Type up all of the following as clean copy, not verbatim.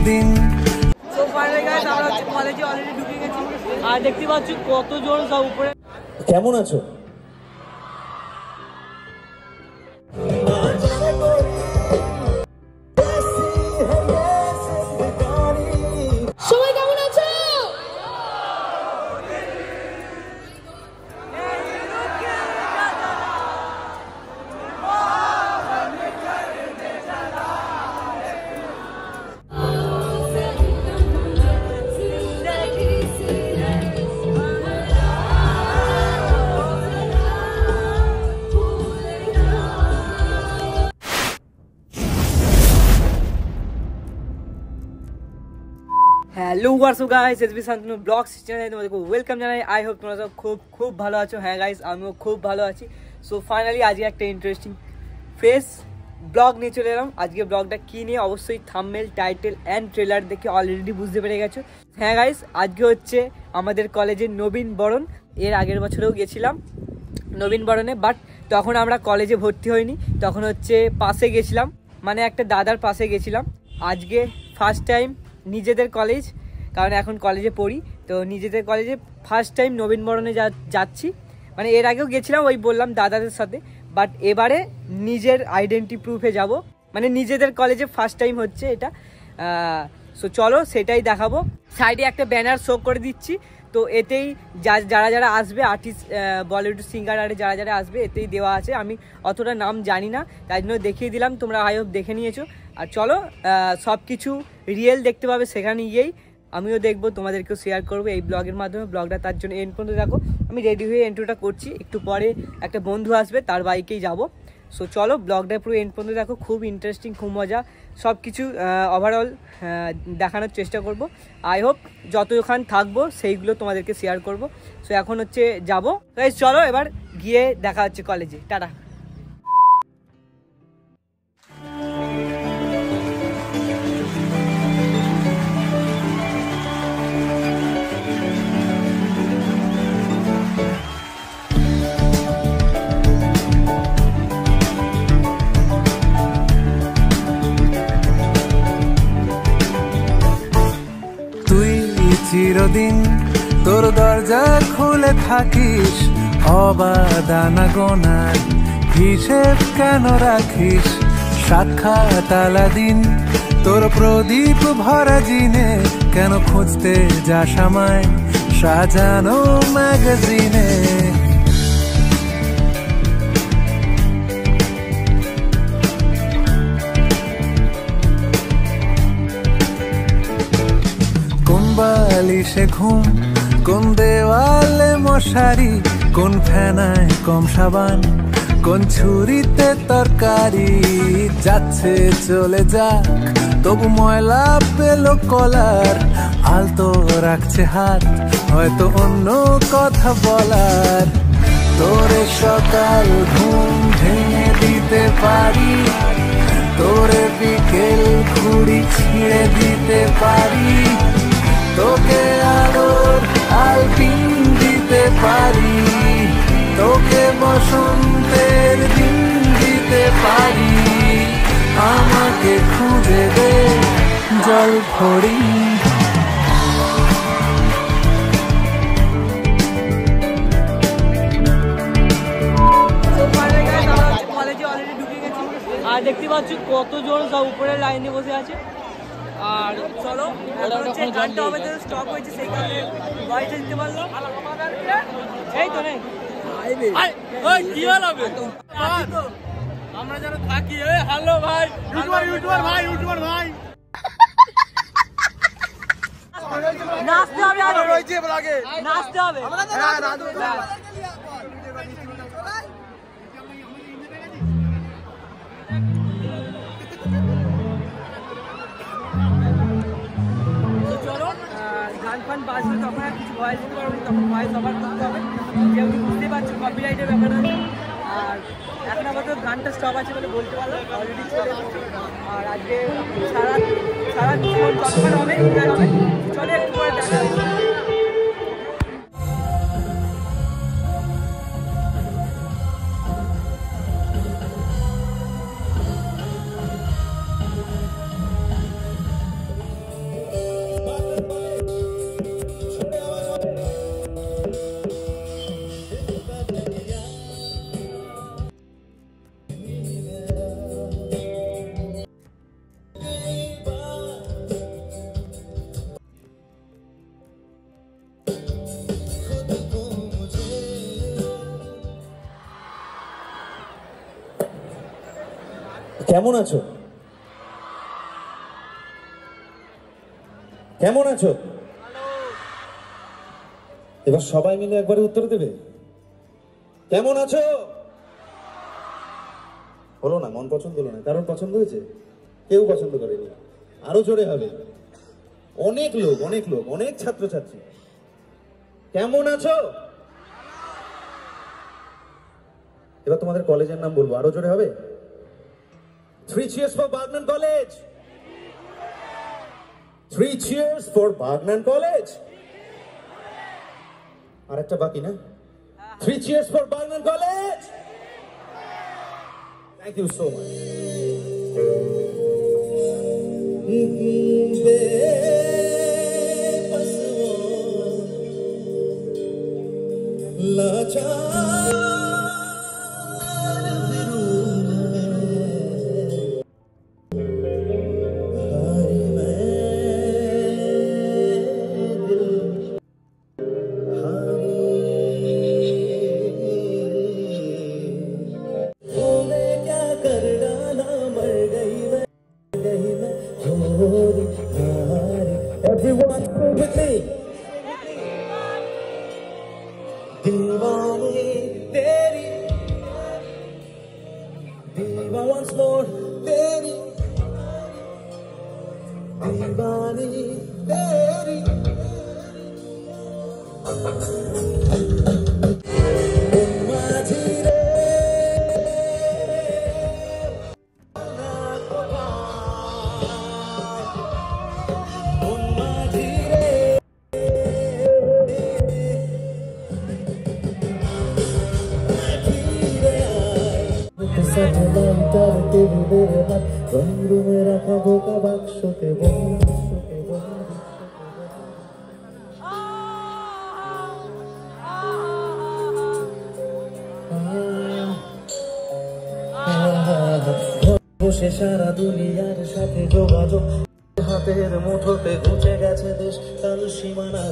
চিরদিন। So finally guys আমরা হচ্ছে কলেজে অলরেডি ঢুকে গেছি আর দেখতে পাচ্ছি কত জোর সব উপরে। কেমন আছো? সবাই কেমন আছো? Hello WhatsApp guys, SB Shantanu blogs চ্যানেলে তোমাদেরকে ওয়েলকাম জানাই। আই হোপ তোমরা সব খুব ভালো আছো। হ্যাঁ গাইস, আমিও খুব ভালো আছি। সো ফাইনালি আজকে একটা ইন্টারেস্টিং ফ্রেশ ব্লগ নিয়ে চলে এলাম। আজকে ব্লগটা কী নিয়ে অবশ্যই থাম্বনেল, টাইটেল অ্যান্ড ট্রেলার দেখে অলরেডি বুঝতে পেরে গেছো। হ্যাঁ গাইস, আজকে হচ্ছে আমাদের কলেজের নবীন বরণ। এর আগের বছরেও গেছিলাম নবীন বরণে, বাট তখন আমরা কলেজে ভর্তি হইনি, তখন হচ্ছে পাশে গেছিলাম, মানে একটা দাদার পাশে গেছিলাম। আজকে ফার্স্ট টাইম নিজেদের কলেজ, কারণ এখন কলেজে পড়ি, তো নিজেদের কলেজে ফার্স্ট টাইম নবীনবরণে যাচ্ছি। মানে এর আগেও গেছিলাম ওই বললাম দাদাদের সাথে, বাট এবারে নিজের আইডেন্টি প্রুফে যাব, মানে নিজেদের কলেজে ফার্স্ট টাইম হচ্ছে এটা। সো চলো সেটাই দেখাবো। সাইডে একটা ব্যানার শো করে দিচ্ছি, তো এতেই যারা যারা আসবে আর্টিস্ট, বলিউড সিঙ্গার আরে যারা যারা আসবে এতেই দেওয়া আছে। আমি অতটা নাম জানি না, তাই জন্য দেখিয়ে দিলাম, তোমরা আই হোপ দেখে নিয়েছো। আর চলো সব কিছু রিয়েল দেখতে পাবে সেখানে গিয়েই, আমিও দেখবো, তোমাদেরকেও শেয়ার করবো এই ব্লগের মাধ্যমে। ব্লগটা তার জন্য এন্ড পর্যন্ত দেখো। আমি রেডি হয়ে এন্ট্রোটা করছি, একটু পরে একটা বন্ধু আসবে, তার বাইকেই যাব। সো চলো ব্লগটা পুরো এন্ড পর্যন্ত দেখো, খুব ইন্টারেস্টিং, খুব মজা, সব কিছু ওভারঅল দেখানোর চেষ্টা করব। আই হোপ যতক্ষণ থাকবো সেইগুলো তোমাদেরকে শেয়ার করব। সো এখন হচ্ছে যাবো, চলো এবার গিয়ে দেখা হচ্ছে কলেজে। টাটা। চিরদিন তোর দরজা খুলে থাকিস, অবাদানা গোনার হিসেব কেন রাখিস? সাক্ষাৎ আলাদিন তোর প্রদীপ ভরা জিনে, কেন খুঁজতে যাস আমায় সাজানো ম্যাগাজিনে? বালিশে ঘুম, কোন দেওয়ালে মশারি, কোন ফেনায় কম সাবান, কোন ছুরিতে তরকারি? যাচ্ছে চলে যাক, তবু ময়লা পেল কলার, আলতো রাখছে হাত, হয়তো অন্য কথা বলার। তোরে সকাল ঘুম ভেঙে দিতে পারি, তোরে বিকেল ঘুড়ি ছিঁড়ে দিতে পারি, তোকে আলোর আলপিন দিতে পারি, তোকে বসন্তের দিন দিতে পারি। আমাকে খুঁজে দে জল ভরি। কলেজে অলরেডি ঢুকে গেছি আর দেখতে পাচ্ছি কত জন সব উপরে লাইনে বসে আছে। আর চলো হচ্ছে গানটা হবে, স্টপ হয়েছে সেই কারণে ভয়েসটা দিতে পারলো। এই তো নেই আমরা যেন থাকি। হ্যালো ভাই, ইউটিউবার ভাই, ইউটিউবার ভাই, নাচতে হবে, নাচতে হবে। গান ফান বাজবে তখন আর কিছু ভয়েস দিতে পারবো, তখন ভয়েস ওভার করতে হবে, যেহেতু বুঝতে পারছো কপিরাইটের ব্যাপার আছে। আর এখন আপাতত গানটা স্টপ আছে বলে বলতে পারলো, অলরেডি চলে এসেছে। আর আজকে সারা যতক্ষণ হবে চলে একটু পরে দেখা হবে। কেমন আছো? কেমন আছো? এবার সবাই মিলে একবারে উত্তর দেবে। কেমন আছো? হলো না, মন পছন্দ হলো না। কারণ পছন্দ হয়েছে? কেউ পছন্দ করেনি। আরো জোরে হবে। অনেক লোক, অনেক ছাত্রছাত্রী। কেমন আছো? এবার তোমাদের কলেজের নাম বলবো, আরো জোরে হবে। 3 cheers for Bagnan College. 3 cheers for Bagnan College. আর একটা বাকি না? 3 cheers for Bagnan College. Thank you so much. Everyone sing with me. दीवानी तेरी, दीवा once more तेरी, दीवानी तेरी। বসে সারা দুনিয়ার সাথে যোগাযোগ, হাতের মুঠোতে ঘুচে গেছে দেশ কাল সীমানা।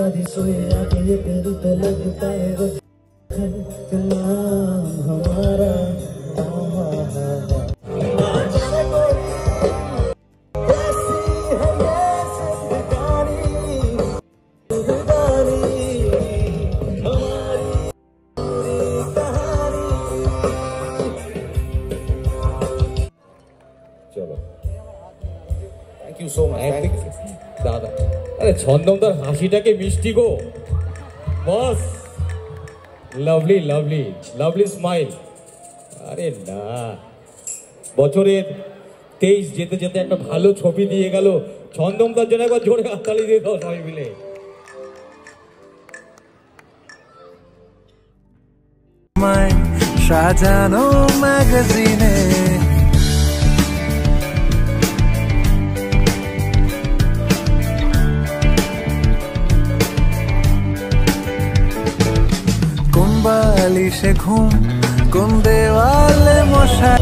आधी सोए आके ये तेरी तो लगता है नाम हमारा। चलो थैंक यू सो मच दादा। अरे ছন্দমদার হাসিটাকে মিষ্টি গো boss. Lovely lovely lovely smile. আরে না, বছরের 23 যেতে যেতে একটা ভালো ছবি দিয়ে গেল। ছন্দমদার জন্য একবার জোরে হাততালি দিয়ে দাও সবাই মিলে। সাজানো ম্যাগাজিনে বালিশে ঘুম, কোন দেওয়ালে মশাই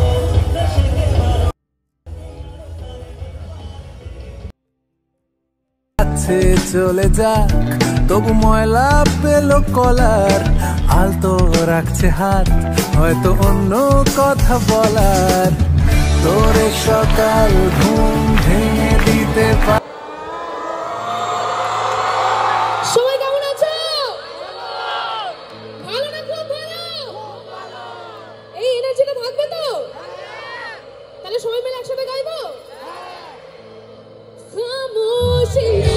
আছে চলে যাক, তবু ময়লা পেল কলার। আলতো রাখছে হাত, হয়তো অন্য কথা বলার। তোরে সকাল ঘুম ভেঙে দিতে পার। সবাই মিলে একসাথে গাইবো। খামোশিয়া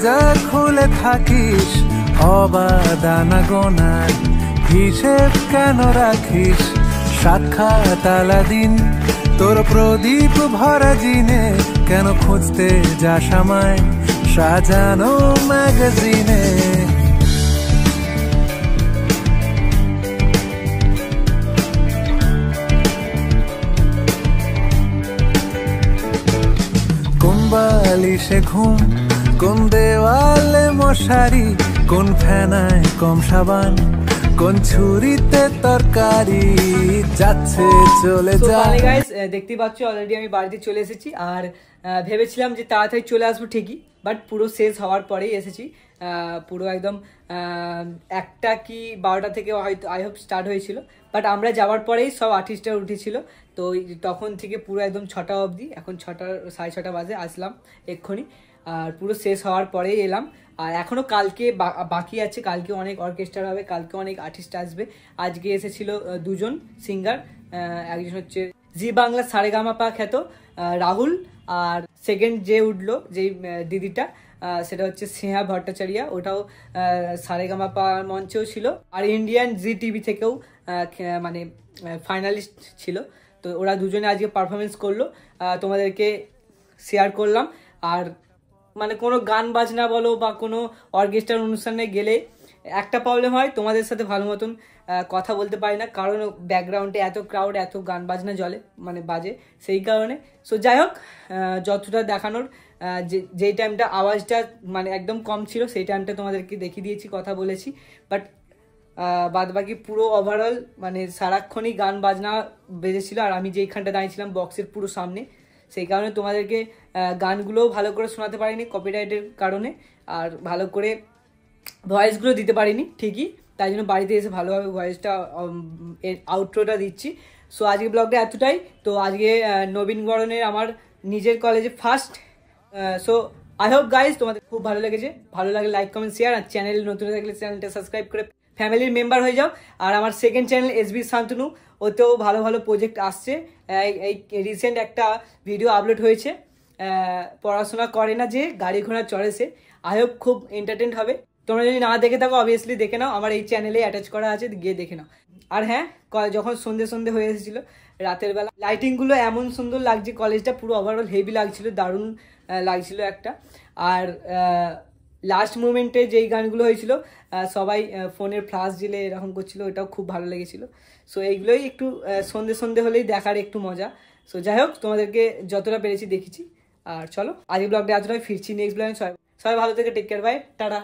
দরজা খুলে থাকিস অবাদানা গোনার হিসেব কেন রাখিস সাক্ষাৎ আলাদিন তোর প্রদীপ ভরা জিনে কেন খুঁজতে যাস আমায় সাজানো ম্যাগাজিনে কোন বালিশে ঘুম কোন দেওয়ালে মশারি কোন ফেনায় কম সাবান কোন ছুরিতে তরকারি যাচ্ছে চলে যা। গাইস দেখতেই পাচ্ছ অলরেডি আমি বাড়িতে চলে এসেছি আর ভেবেছিলাম যে তাড়াতাড়ি চলে আসবো ঠিকই, বাট পুরো শেষ হওয়ার পরেই এসেছি। পুরো একদম 1টা কি 12টা থেকে হয়তো আই হোপ স্টার্ট হয়েছিল, বাট আমরা যাওয়ার পরেই সব আর্টিস্টরা উঠেছিল। তো তখন থেকে পুরো একদম 6টা অবধি, এখন 6:30 বাজে আসলাম এক্ষুনি, আর পুরো শেষ হওয়ার পরেই এলাম। আর এখনও কালকে বাকি আছে, কালকে অনেক অর্কেস্ট্রা হবে, কালকে অনেক আর্টিস্ট আসবে। আজকে এসেছিল 2জন সিঙ্গার, একজন হচ্ছে জি বাংলা সারেগামাপা খ্যাত রাহুল, আর সেকেন্ড যে উঠলো যেই দিদিটা সেটা হচ্ছে স্নেহা ভট্টাচার্য, ওটাও সারেগামাপা মঞ্চেও ছিল, আর ইন্ডিয়ান জি টিভি থেকেও মানে ফাইনালিস্ট ছিল। তো ওরা দুজনে আজকে পারফরমেন্স করলো, তোমাদেরকে শেয়ার করলাম। আর মানে কোনো গান বাজনা বলো বা কোনো অর্কেস্ট্রার অনুষ্ঠানে গেলে একটা প্রবলেম হয়, তোমাদের সাথে ভালো মতন কথা বলতে পারি না, কারণ ব্যাকগ্রাউন্ডে এত ক্রাউড, এত গান বাজনা মানে বাজে, সেই কারণে। সো যাই হোক, যতটা দেখানোর যেই টাইমটা আওয়াজটা মানে একদম কম ছিল সেই টাইমটা তোমাদেরকে দেখিয়ে দিয়েছি, কথা বলেছি, বাট বাদ বাকি পুরো ওভারঅল মানে সারাক্ষণই গান বাজনা বেজেছিল। আর আমি যেইখানটা দাঁড়িয়েছিলাম বক্সের পুরো সামনে, সেই কারণে তোমাদেরকে গানগুলোও ভালো করে শোনাতে পারিনি কপিরাইটের কারণে, আর ভালো করে ভয়েসগুলো দিতে পারিনি ঠিকই, তাই জন্য বাড়িতে এসে ভালোভাবে ভয়েসটা আউটরোটা দিচ্ছি। সো আজকে ব্লগটা এতটাই। তো আজকে নবীনবরণের আমার নিজের কলেজে first. So I hope guys তোমাদের খুব ভালো লেগেছে, ভালো লাগলে লাইক কমেন্ট শেয়ার, আর চ্যানেল নতুন থাকলে চ্যানেলটা সাবস্ক্রাইব করে ফ্যামিলির মেম্বার হয়ে যাও। আর আমার সেকেন্ড চ্যানেল এসবি শান্তনু, ওতেও ভালো ভালো প্রজেক্ট আসছে। এই রিসেন্ট একটা ভিডিও আপলোড হয়েছে, পড়াশোনা করে না যে গাড়ি ঘোড়া চড়ে সে, আই হোপ খুব এন্টারটেইন হবে। তোমরা যদি না দেখে থাকো অবভিয়াসলি দেখে নাও, আমার এই চ্যানেলে অ্যাটাচ করা আছে, গিয়ে দেখে নাও। আর হ্যাঁ, যখন সন্ধে হয়ে এসেছিলো রাতের বেলা, লাইটিংগুলো এমন সুন্দর লাগছে, কলেজটা পুরো ওভারঅল হেভি লাগছিল, দারুণ লাগছিল একটা। আর লাস্ট মুমেন্টে যেই গানগুলো হয়েছিল, সবাই ফোনের ফ্ল্যাশ দিলে এরকম করছিল, ওটাও খুব ভালো লেগেছিলো। সো এইগুলোই একটু সন্ধে হলেই দেখার একটু মজা। সো যাই হোক, তোমাদেরকে যতটা পেরেছি দেখেছি। আর চলো আজকে ব্লগটা এতটাই, ফিরছি নেক্সট ব্লগে। সবাই ভালো থেকে টেক কেয়ার, বাই, টাটা।